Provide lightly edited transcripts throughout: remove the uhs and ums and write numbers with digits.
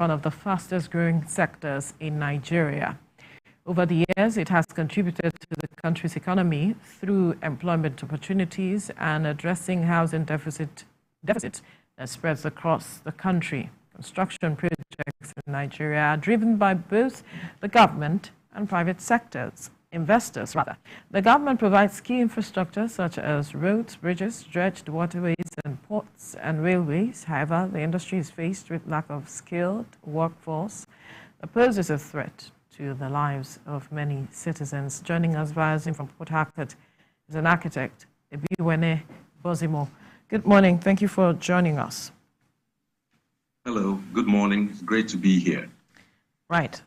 one of the fastest growing sectors in Nigeria. Over the years, it has contributed to the country's economy through employment opportunities and addressing housing deficit that spreads across the country. Construction projects in Nigeria are driven by both the government and private investors. The government provides key infrastructure such as roads, bridges, dredged waterways, and ports and railways. However, the industry is faced with lack of skilled workforce that poses a threat to the lives of many citizens. Joining us via Zoom from Port Harcourt is an architect, Ebiwene Bozimo. Good morning. Thank you for joining us. Hello. Good morning. It's great to be here. Right.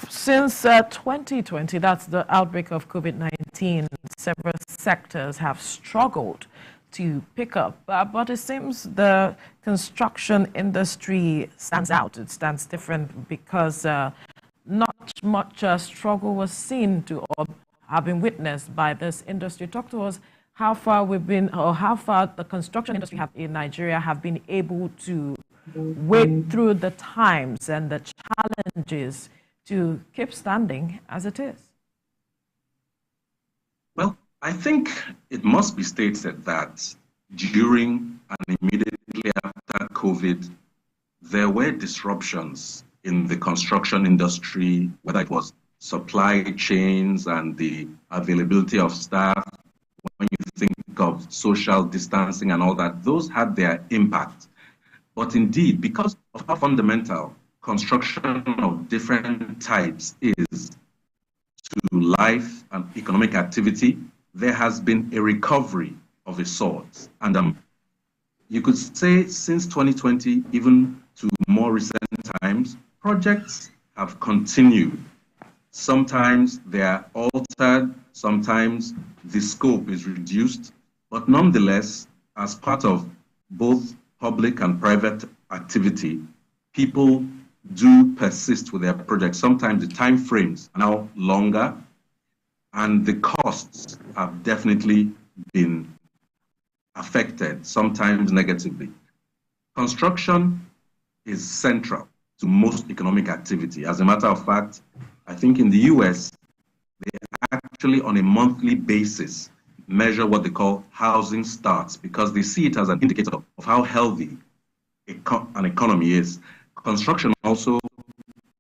Since 2020, that's the outbreak of COVID-19, several sectors have struggled to pick up. But it seems the construction industry stands out. It stands different because not much struggle was seen to or have been witnessed by this industry. Talk to us how far we've been, or how far the construction industry in Nigeria have been able to wade through the times and the challenges to keep standing as it is. Well, I think it must be stated that during and immediately after COVID, there were disruptions in the construction industry, whether it was supply chains and the availability of staff. When you think of social distancing and all that, those had their impact. But indeed, because of how fundamental construction of different types is to life and economic activity, there has been a recovery of a sort. And you could say since 2020, even to more recent times, projects have continued. Sometimes they are altered, sometimes the scope is reduced, but nonetheless, as part of both public and private activity, people do persist with their projects. Sometimes the time frames are now longer, and the costs have definitely been affected, sometimes negatively. Construction is central to most economic activity. As a matter of fact, I think in the US, they actually on a monthly basis measure what they call housing starts because they see it as an indicator of how healthy an economy is. Construction also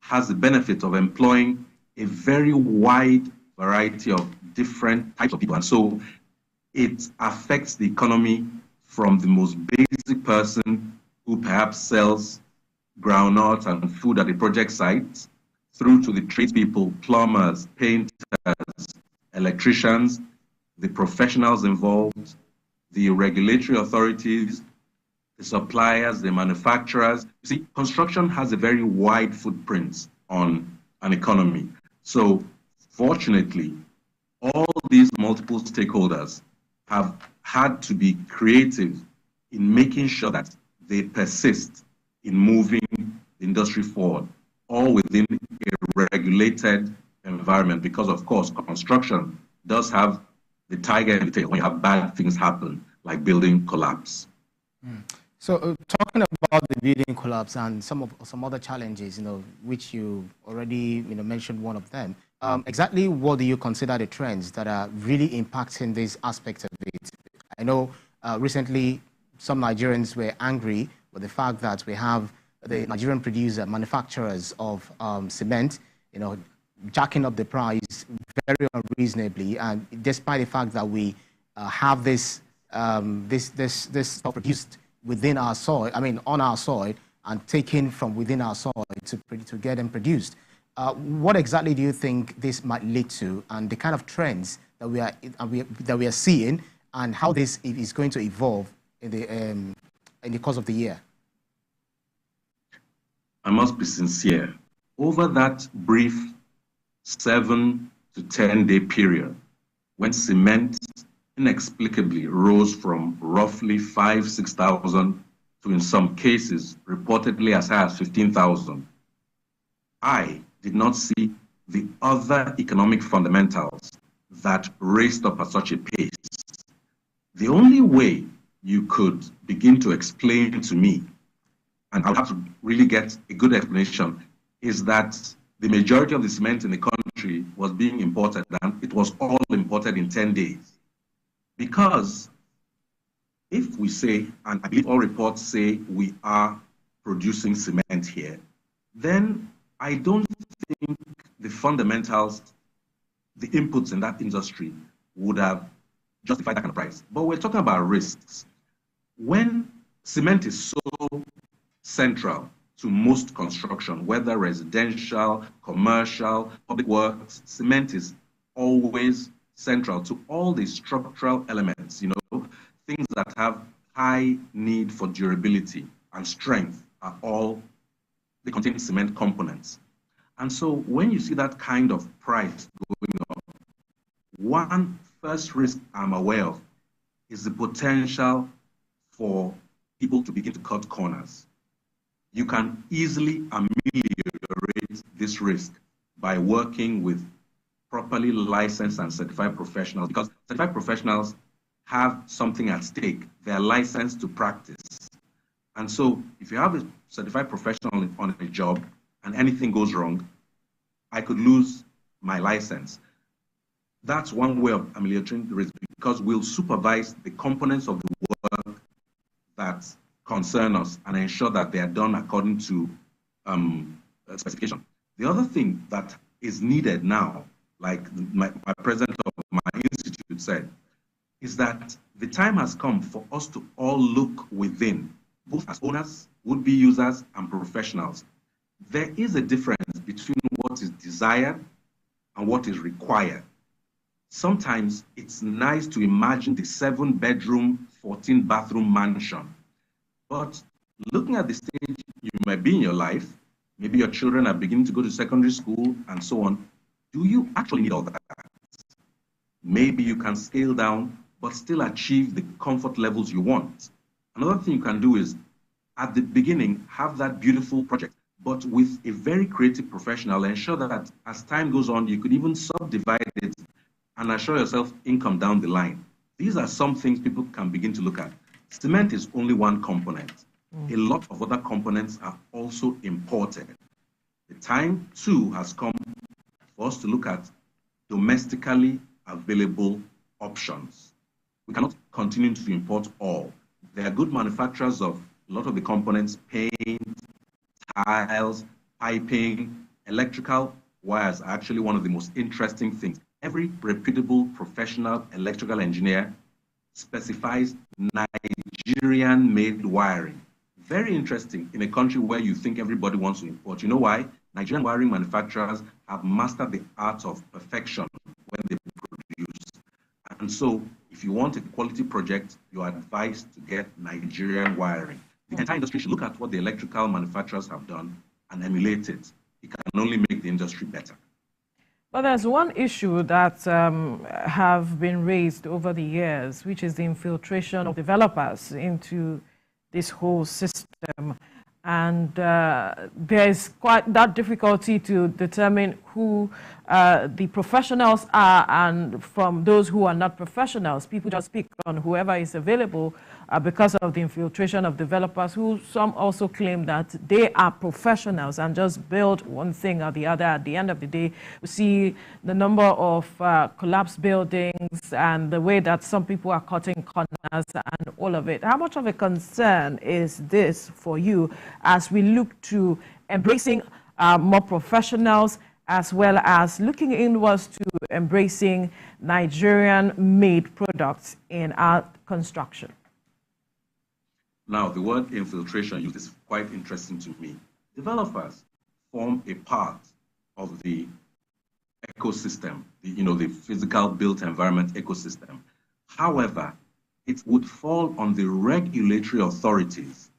has the benefit of employing a very wide variety of different types of people. And so it affects the economy from the most basic person who perhaps sells groundnuts and food at the project site through to the tradespeople, plumbers, painters, electricians, the professionals involved, the regulatory authorities, the suppliers, the manufacturers. You see, construction has a very wide footprint on an economy. So fortunately, all these multiple stakeholders have had to be creative in making sure that they persist in moving the industry forward, all within a regulated environment, because of course, construction does have the tiger in the tail when you have bad things happen, like building collapse. So talking about the building collapse and some other challenges, which you already mentioned one of them, exactly what do you consider the trends that are really impacting this aspect of it? I know recently some Nigerians were angry with the fact that we have the Nigerian manufacturers of cement, jacking up the price very unreasonably, and despite the fact that we have this stuff produced within our soil, on our soil, and taken from within our soil to get them produced. What exactly do you think this might lead to, and the kind of trends that we are seeing, and how this is going to evolve in the course of the year? I must be sincere. Over that brief 7 to 10 day period, when cement inexplicably rose from roughly 6,000 to, in some cases, reportedly as high as 15,000, I did not see the other economic fundamentals that raced up at such a pace. The only way you could begin to explain to me and I'll have to really get a good explanation, is that the majority of the cement in the country was being imported, and it was all imported in 10 days. Because if we say, and I believe all reports say we are producing cement here, then I don't think the fundamentals, the inputs in that industry would have justified that kind of price. But we're talking about risks. When cement is so central to most construction, whether residential, commercial, public works, cement is always central to all the structural elements, things that have high need for durability and strength are all, they contain cement components. And so when you see that kind of price going up, one first risk I'm aware of is the potential for people to begin to cut corners. You can easily ameliorate this risk by working with properly licensed and certified professionals, because certified professionals have something at stake. They are licensed to practice. And so if you have a certified professional on a job and anything goes wrong, I could lose my license. That's one way of ameliorating the risk, because we'll supervise the components of the work that concern us and ensure that they are done according to specification. The other thing that is needed now, like my president of my institute said, is that the time has come for us to all look within, both as owners, would-be users, and professionals. There is a difference between what is desired and what is required. Sometimes it's nice to imagine the 7-bedroom, 14-bathroom mansion. But looking at the stage you might be in your life, maybe your children are beginning to go to secondary school and so on, do you actually need all that? Maybe you can scale down, but still achieve the comfort levels you want. Another thing you can do is, at the beginning, have that beautiful project, but with a very creative professional, ensure that as time goes on, you could even subdivide it and assure yourself income down the line. These are some things people can begin to look at. Cement is only one component. A lot of other components are also imported. The time, too, has come for us to look at domestically available options. We cannot continue to import all. There are good manufacturers of a lot of the components: paint, tiles, piping, electrical wires are actually one of the most interesting things. Every reputable professional electrical engineer specifies Nigerian-made wiring. Very interesting in a country where you think everybody wants to import. You know why? Nigerian wiring manufacturers have mastered the art of perfection when they produce. And so if you want a quality project, you are advised to get Nigerian wiring. The entire industry should look at what the electrical manufacturers have done and emulate it. It can only make the industry better. But there's one issue that have been raised over the years, which is the infiltration of developers into this whole system. And there's quite that difficulty to determine who the professionals are, and from those who are not professionals. People just pick on whoever is available because of the infiltration of developers, who some also claim that they are professionals and just build one thing or the other. At the end of the day, we see the number of collapsed buildings and the way that some people are cutting corners and all of it. How much of a concern is this for you as we look to embracing more professionals, as well as looking inwards to embracing Nigerian-made products in our construction? Now, the word infiltration used is quite interesting to me. Developers form a part of the ecosystem, the physical built environment ecosystem. However, it would fall on the regulatory authorities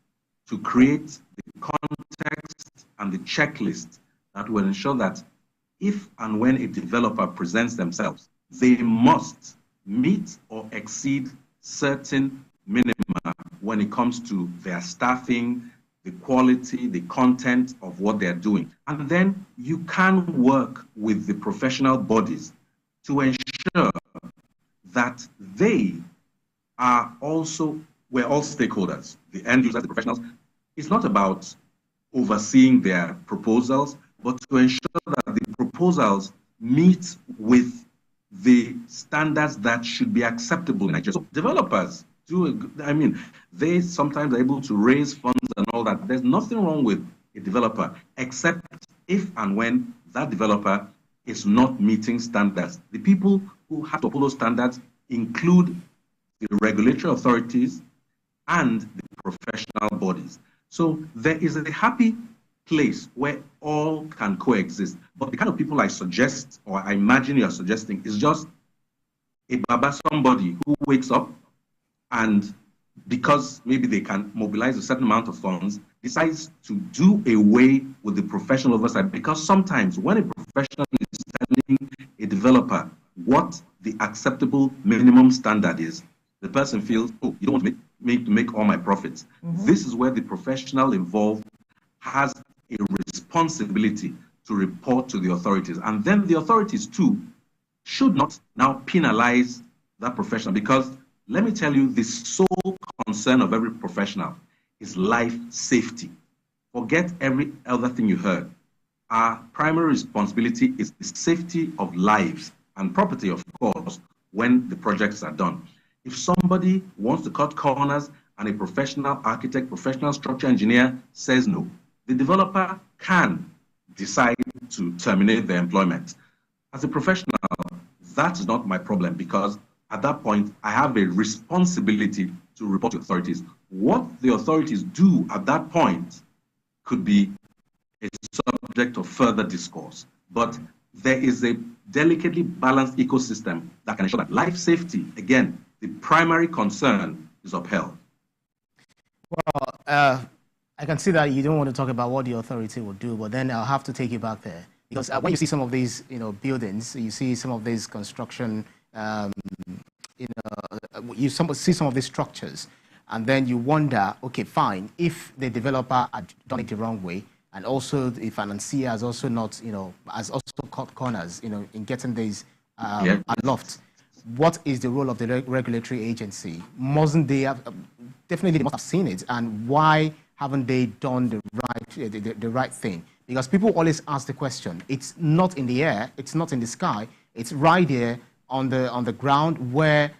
to create the context and the checklist that will ensure that if and when a developer presents themselves, they must meet or exceed certain minima when it comes to their staffing, the quality, the content of what they're doing. And then you can work with the professional bodies to ensure that they are also, we're all stakeholders, the end users, the professionals, it's not about overseeing their proposals, but to ensure that the proposals meet with the standards that should be acceptable in Nigeria. So developers they sometimes are able to raise funds and all that. There's nothing wrong with a developer, except if and when that developer is not meeting standards. The people who have to follow standards include the regulatory authorities and the professional bodies. So there is a happy place where all can coexist. But the kind of people I suggest, or I imagine you're suggesting, is just a baba, somebody who wakes up and, because maybe they can mobilize a certain amount of funds, decides to do away with the professional oversight. Because sometimes when a professional is telling a developer what the acceptable minimum standard is, the person feels, oh, you don't want to make all my profits. Mm-hmm. This is where the professional involved has a responsibility to report to the authorities. And then the authorities too should not now penalize that professional, because let me tell you, the sole concern of every professional is life safety. Forget every other thing you heard. Our primary responsibility is the safety of lives and property, of course, when the projects are done. If somebody wants to cut corners and a professional architect, professional structure engineer says no, the developer can decide to terminate their employment. As a professional, that is not my problem, because at that point, I have a responsibility to report to authorities. What the authorities do at that point could be a subject of further discourse. But there is a delicately balanced ecosystem that can ensure that life safety, again, the primary concern, is upheld. Well, I can see that you don't want to talk about what the authority will do, but then I'll have to take you back there. Because when you see some of these, buildings, you see some of these construction, you see some of these structures, and then you wonder, okay, fine, if the developer had done it the wrong way, and also the financier has also not, has also cut corners, in getting these aloft. What is the role of the regulatory agency? Mustn't they have, definitely they must have seen it, and why haven't they done the right thing? Because people always ask the question, it's not in the air, it's not in the sky, it's right here on the ground, where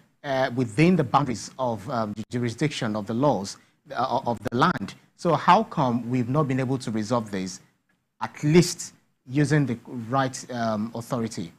within the boundaries of the jurisdiction of the laws of the land. So how come we've not been able to resolve this, at least using the right authority?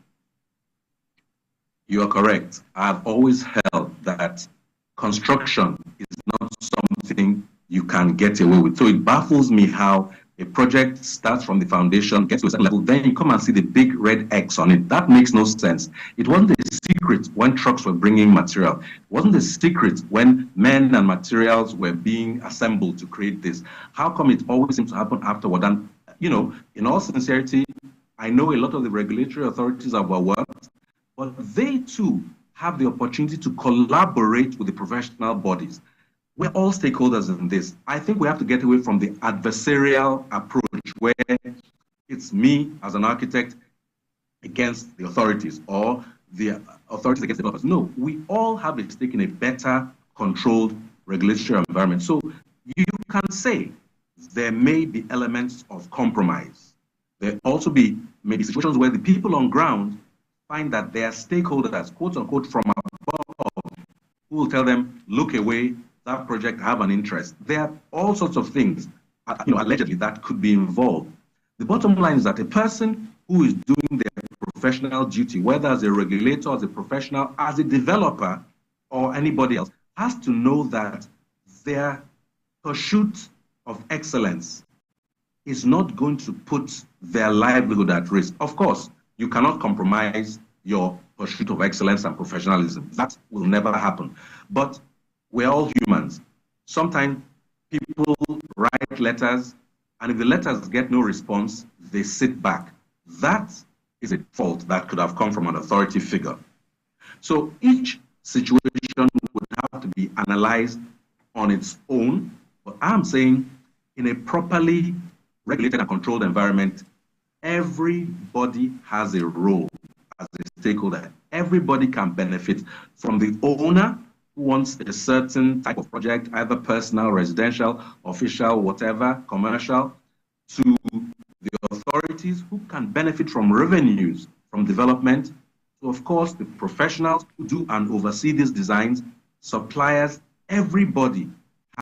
You are correct. I've always held that construction is not something you can get away with. So it baffles me how a project starts from the foundation, gets to a certain level, then you come and see the big red X on it. That makes no sense. It wasn't a secret when trucks were bringing material. It wasn't a secret when men and materials were being assembled to create this. How come it always seems to happen afterward? And, in all sincerity, I know a lot of the regulatory authorities are overworked, but they too have the opportunity to collaborate with the professional bodies. We're all stakeholders in this. I think we have to get away from the adversarial approach where it's me as an architect against the authorities or the authorities against the developers. No, we all have a stake in a better controlled regulatory environment. So you can say there may be elements of compromise. There also be maybe situations where the people on ground find that their stakeholders, quote unquote, from above, who will tell them, look away, that project have an interest. There are all sorts of things, allegedly, that could be involved. The bottom line is that a person who is doing their professional duty, whether as a regulator, as a professional, as a developer, or anybody else, has to know that their pursuit of excellence is not going to put their livelihood at risk. Of course, you cannot compromise your pursuit of excellence and professionalism. That will never happen. But we're all humans. Sometimes people write letters, and if the letters get no response, they sit back. That is a fault that could have come from an authority figure. So each situation would have to be analyzed on its own. But I'm saying in a properly regulated and controlled environment, everybody has a role as a stakeholder. Everybody can benefit, from the owner who wants a certain type of project, either personal, residential, official, whatever, commercial, to the authorities who can benefit from revenues from development, to, of course, the professionals who do and oversee these designs, suppliers, everybody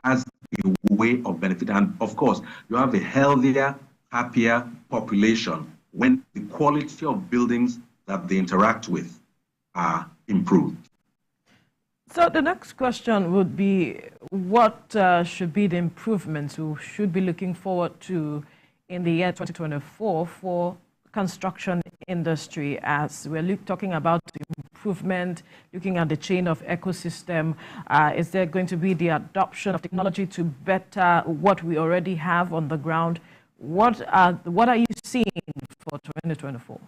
has a way of benefit. And of course, you have a healthier, happier population when the quality of buildings that they interact with are improved. So the next question would be, what should be the improvements we should be looking forward to in the year 2024 for construction industry, as we're talking about improvement, looking at the chain of ecosystem? Is there going to be the adoption of technology to better what we already have on the ground? What are you seeing for 2024?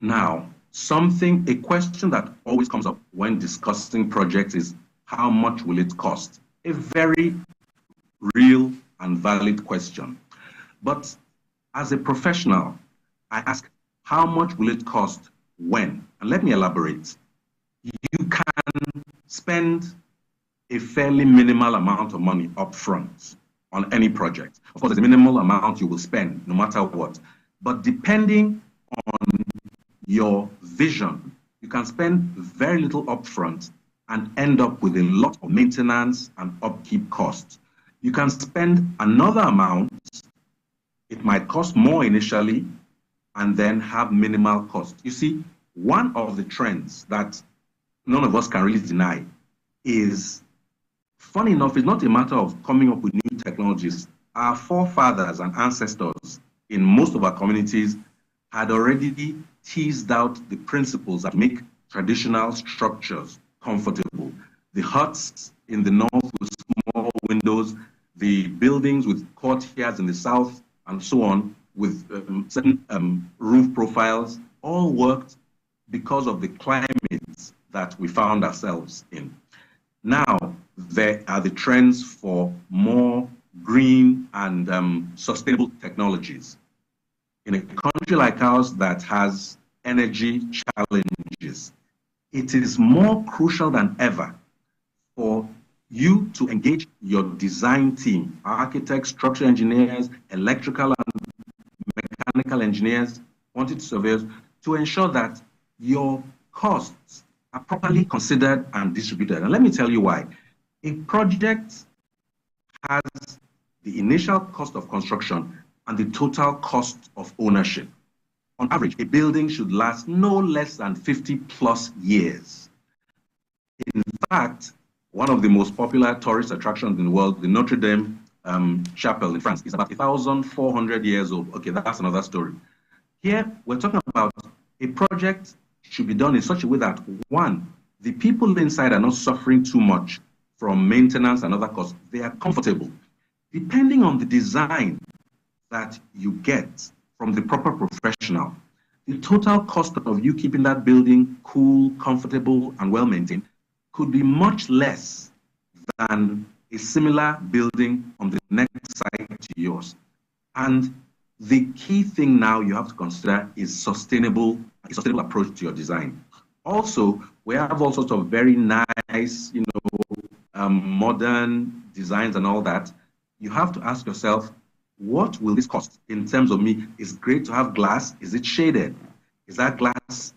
Now, a question that always comes up when discussing projects is, how much will it cost? A very real and valid question. But as a professional, I ask, how much will it cost when? And let me elaborate. You can spend a fairly minimal amount of money upfront on any project. Of course, there's a minimal amount you will spend no matter what. But depending on your vision, you can spend very little upfront and end up with a lot of maintenance and upkeep costs. You can spend another amount, it might cost more initially, and then have minimal cost. You see, one of the trends that none of us can really deny is, funny enough, it's not a matter of coming up with new technologies. Our forefathers and ancestors in most of our communities had already teased out the principles that make traditional structures comfortable. The huts in the north with small windows, the buildings with courtyards in the south, and so on, with certain roof profiles, all worked because of the climate that we found ourselves in. Now, there are the trends for more green and sustainable technologies. In a country like ours that has energy challenges, it is more crucial than ever for you to engage your design team, architects, structural engineers, electrical and mechanical engineers, quantity surveyors, to ensure that your costs are properly considered and distributed. And let me tell you why. A project has the initial cost of construction and the total cost of ownership. On average, a building should last no less than 50 plus years. In fact, one of the most popular tourist attractions in the world, the Notre Dame Chapel in France, is about 1,400 years old. Okay, that's another story. Here, we're talking about a project should be done in such a way that, one, the people inside are not suffering too much from maintenance and other costs. They are comfortable. Depending on the design that you get from the proper professional, the total cost of you keeping that building cool, comfortable, and well-maintained could be much less than a similar building on the next site to yours. And the key thing now you have to consider is a sustainable approach to your design. Also, we have all sorts of very nice, modern designs and all that. You have to ask yourself, what will this cost in terms of me? It's great to have glass. Is it shaded? Is that glass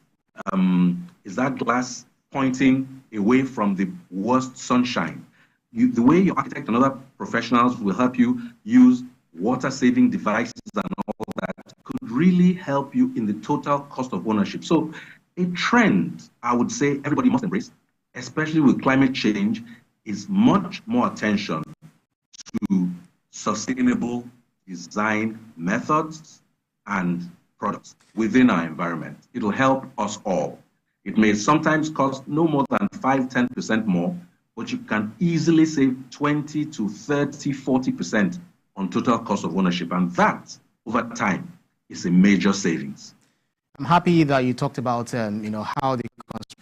pointing away from the worst sunshine? The way your architect and other professionals will help you use water-saving devices and all that could really help you in the total cost of ownership. So a trend, I would say, everybody must embrace, especially with climate change, is much more attention to sustainable design methods and products within our environment. It'll help us all. It may sometimes cost no more than 5–10% more, but you can easily save 20 to 30, 40% on total cost of ownership. And that, over time, is a major savings. I'm happy that you talked about how the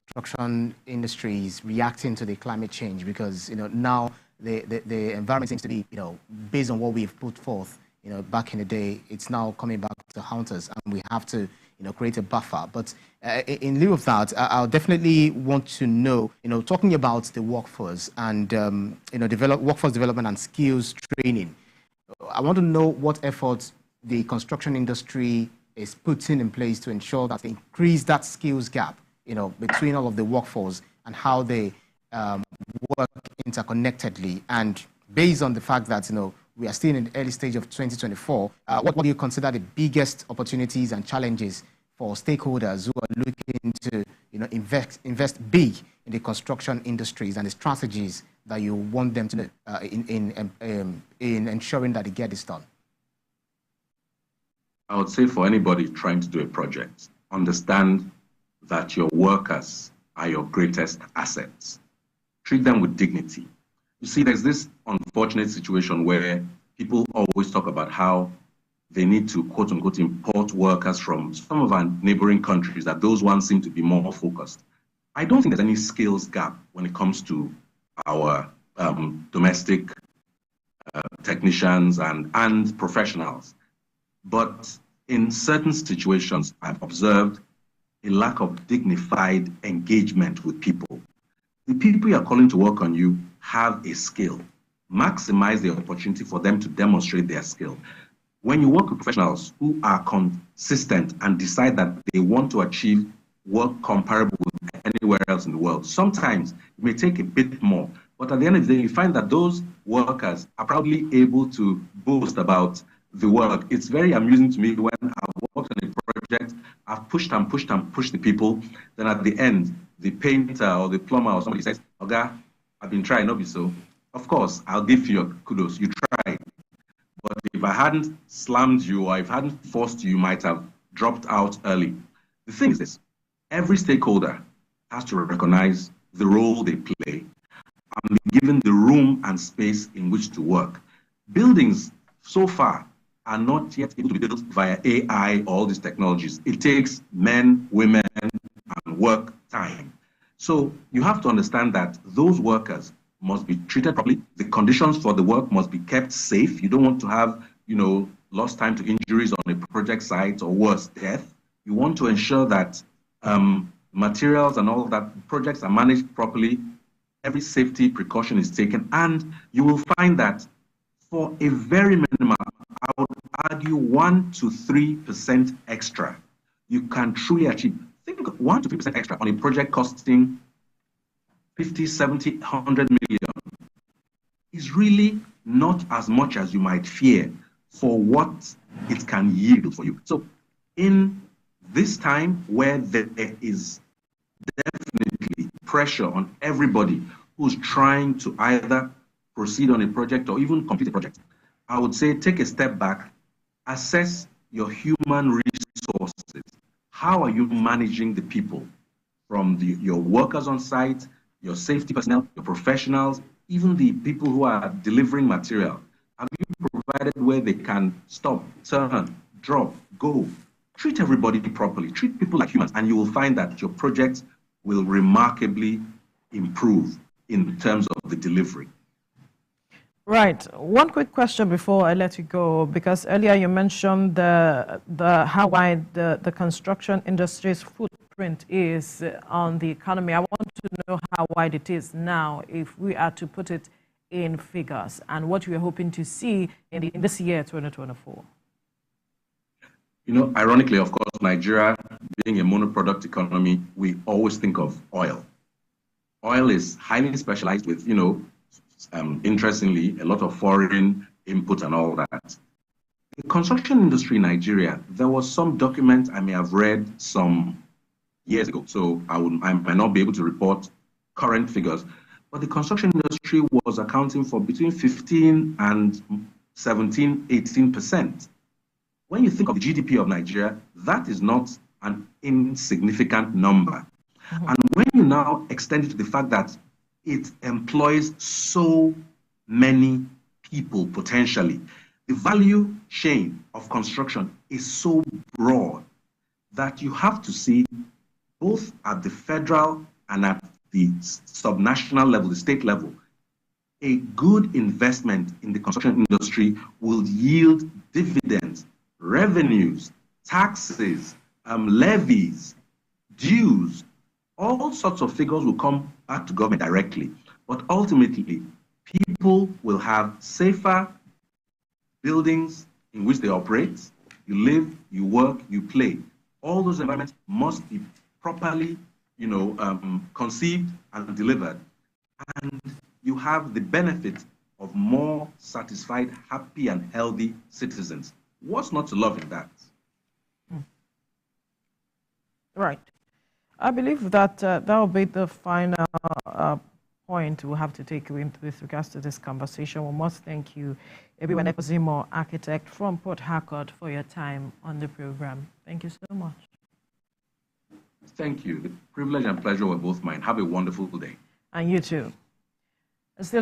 construction industry is reacting to the climate change, because now the environment seems to be based on what we've put forth back in the day. It's now coming back to haunt us, and we have to create a buffer. But in lieu of that, I'll definitely want to know, talking about the workforce and, workforce development and skills training. I want to know what efforts the construction industry is putting in place to ensure that they increase that skills gap, between all of the workforce and how they work interconnectedly. And based on the fact that, we are still in the early stage of 2024, what do you consider the biggest opportunities and challenges for stakeholders who are looking to, invest big in the construction industries, and the strategies that you want them to do in ensuring that they get this done? I would say for anybody trying to do a project, understand that your workers are your greatest assets. Treat them with dignity. You see, there's this unfortunate situation where people always talk about how they need to, quote unquote, import workers from some of our neighboring countries, that those ones seem to be more focused. I don't think there's any skills gap when it comes to our domestic technicians and professionals. But in certain situations, I've observed a lack of dignified engagement with people. The people you are calling to work on you have a skill. Maximize the opportunity for them to demonstrate their skill. When you work with professionals who are consistent and decide that they want to achieve work comparable with anywhere else in the world, sometimes it may take a bit more. But at the end of the day, you find that those workers are proudly able to boast about the work. It's very amusing to me when I've worked on a project, I've pushed and pushed and pushed the people, then at the end, the painter or the plumber or somebody says, "Oga, I've been trying, not be so." Of course, I'll give you your kudos. You tried. But if I hadn't slammed you or if I hadn't forced you, you might have dropped out early. The thing is this: every stakeholder has to recognize the role they play and be given the room and space in which to work. Buildings, so far, are not yet able to be built via AI or all these technologies. It takes men, women, and work time. So you have to understand that those workers must be treated properly. The conditions for the work must be kept safe. You don't want to have, lost time to injuries on a project site or worse, death. You want to ensure that materials and all that projects are managed properly. Every safety precaution is taken, and you will find that for a very minimal, I would argue 1 to 3% extra, you can truly achieve. Think of 1 to 3% extra on a project costing 50, 70, 100 million is really not as much as you might fear for what it can yield for you. So in this time where there is definitely pressure on everybody who's trying to either proceed on a project or even complete a project, I would say take a step back, assess your human resources. How are you managing the people from your workers on site, your safety personnel, your professionals, even the people who are delivering material? Have you provided where they can stop, turn, drop, go? Treat everybody properly. Treat people like humans, and you will find that your project will remarkably improve in terms of the delivery. Right. One quick question before I let you go, because earlier you mentioned how wide the construction industry's footprint is on the economy. I want to know how wide it is now, if we are to put it in figures, and what we are hoping to see in this year, 2024. Ironically, of course, Nigeria being a monoproduct economy, we always think of oil. Oil is highly specialized with, interestingly, a lot of foreign input and all that. The construction industry in Nigeria, there was some document I may have read some years ago, so I might not be able to report current figures, but the construction industry was accounting for between 15 and 17, 18%. When you think of the GDP of Nigeria, that is not an insignificant number. Mm-hmm. And when you now extend it to the fact that it employs so many people potentially, the value chain of construction is so broad that you have to see both at the federal and at the subnational level, the state level, a good investment in the construction industry will yield dividends, revenues, taxes, levies, dues, all sorts of figures will come back to government directly. But ultimately, people will have safer buildings in which they operate. You live, you work, you play. All those environments must be properly, conceived and delivered. And you have the benefit of more satisfied, happy, and healthy citizens. What's not to love in that? Right. I believe that that will be the final point we'll have to take away with regards to this conversation. We must thank you, everyone, Epozimo, architect from Port Harcourt, for your time on the program. Thank you so much. Thank you. The privilege and pleasure were both mine. Have a wonderful day. And you too. Still